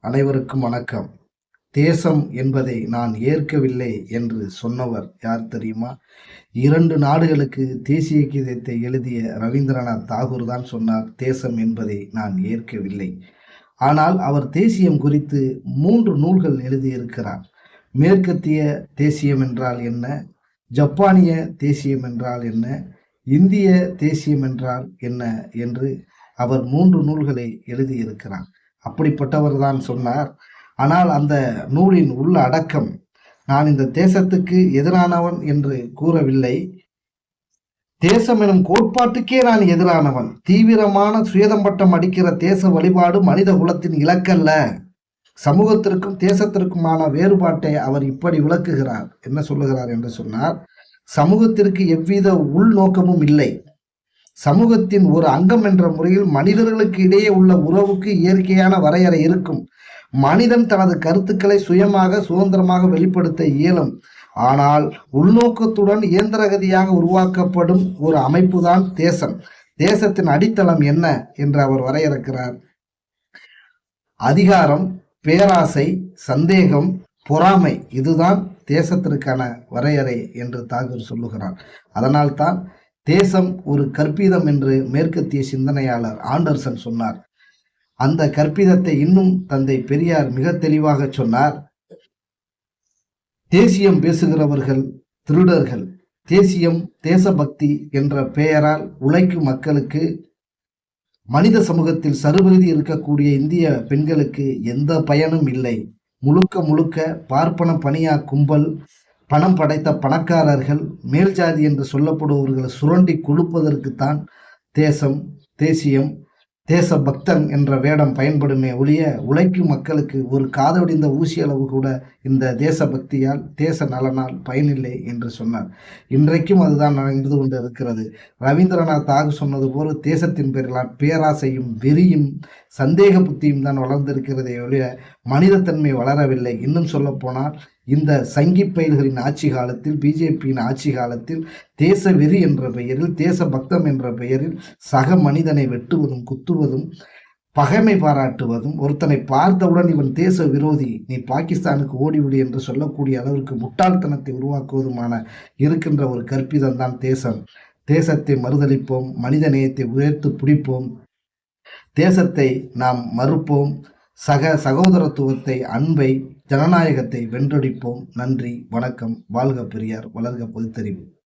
அனைவருக்கும் வணக்கம். தேசம் என்பதை நான் ஏற்கவில்லை என்று சொன்னவர் யார் தெரியுமா? 2 நாடுகளுக்கு தேசிய கீதத்தை எழுதிய ரவீந்திரநாத் தாகூர் தான் சொன்னார், தேசம் என்பதை நான் ஏற்கவில்லை. ஆனால் அவர் தேசியம் குறித்து 3 நூல்கள் எழுதியிருக்கிறார். மேற்கத்திய தேசியம் என்றால் என்ன? ஜப்பானிய தேசியம் என்றால் என்ன? இந்திய தேசியம் என்றால் என்ன என்று அவர் 3 நூல்களை எழுதியிருக்கிறார். அப்படிப்பட்டவர் தான் சொன்னார். ஆனால் அந்த நூலின் உள்ள அடக்கம், நான் இந்த தேசத்துக்கு எதிரானவன் என்று கூறவில்லை. தேசம் எனும் கோட்பாட்டுக்கே நான் எதிரானவன். தீவிரமான சுயதம்பட்டம் அடிக்கிற தேச வழிபாடு மனித குலத்தின் இலக்கல்ல. சமூகத்திற்கும் தேசத்திற்குமான வேறுபாட்டை அவர் இப்படி விளக்குகிறார். என்ன சொல்லுகிறார் என்று சொன்னார், சமூகத்திற்கு எவ்வித உள்நோக்கமும் இல்லை. சமூகத்தின் ஒரு அங்கம் என்ற முறையில் மனிதர்களுக்கு இடையே உள்ள உறவுக்கு இயற்கையான வரையறை இருக்கும். மனிதன் தனது கருத்துக்களை சுயமாக சுதந்திரமாக வெளிப்படுத்த இயலும். ஆனால் உள்நோக்கத்துடன் இயந்திரகதியாக உருவாக்கப்படும் ஒரு அமைப்பு தான் தேசம். தேசத்தின் அடித்தளம் என்ன என்று அவர் வரையறுக்கிறார். அதிகாரம், பேராசை, சந்தேகம், பொறாமை, இதுதான் தேசத்திற்கான வரையறை என்று தாகூர் சொல்லுகிறார். அதனால்தான் தேசம் ஒரு கற்பிதம் என்று மேற்கத்திய சிந்தனையாளர் ஆண்டர்சன் சொன்னார். அந்த கற்பிதத்தை இன்னும் தந்தை பெரியார் மிக தெளிவாக சொன்னார். தேசியம் பேசுகிறவர்கள் திருடர்கள். தேசியம், தேசபக்தி என்ற பெயரால் உழைக்கும் மக்களுக்கு, மனித சமூகத்தில் சர்வரீதி இருக்கக்கூடிய இந்திய பெண்களுக்கு எந்த பயனும் இல்லை. முழுக்க முழுக்க பார்ப்பன பணியா கும்பல், பணம் படைத்த பணக்காரர்கள், மேல் ஜாதி என்று சொல்லப்படுபவர்களை சுரண்டி கொழுப்பதற்குத்தான் தேசம், தேசியம், தேசபக்தன் என்ற வேடம் பயன்படுமே ஒழிய உழைக்கும் மக்களுக்கு ஒரு காதொடிந்த ஊசி அளவு கூட இந்த தேசபக்தியால், தேச நலனால் பயனில்லை என்று சொன்னார். இன்றைக்கும் அதுதான் நடந்து கொண்டு இருக்கிறது. ரவீந்திரநாத் தாகூர் சொன்னது போல தேசத்தின் பேரில் பேராசையும் வெறியும் சந்தேக புத்தியும் தான் வளர்ந்திருக்கிறதே ஒழிய மனிதத்தன்மை வளரவில்லை. இன்னும் சொல்ல போனால் இந்த சங்கி பயல்களின் ஆட்சி காலத்தில், பிஜேபியின் ஆட்சி காலத்தில் தேச வெறி என்ற பெயரில், தேச பக்தம் என்ற பெயரில் சக மனிதனை வெட்டுவதும் குத்துவதும் பகைமை பாராட்டுவதும், ஒருத்தனை பார்த்தவுடன் இவன் தேச விரோதி, நீ பாகிஸ்தானுக்கு ஓடிவிடு என்று சொல்லக்கூடிய அளவிற்கு முட்டாள்தனத்தை உருவாக்குவதுமான இருக்கின்ற ஒரு கற்பிதம் தான் தேசம். தேசத்தை மறுதளிப்போம், மனித நேயத்தை உயர்த்து பிடிப்போம், தேசத்தை நாம் மறுப்போம், சகோதரத்துவத்தை, அன்பை, ஜனநாயகத்தை வென்றடிப்போம். நன்றி, வணக்கம். வாழ்க பெரியார், வளர்க பொதுத்தறிவு.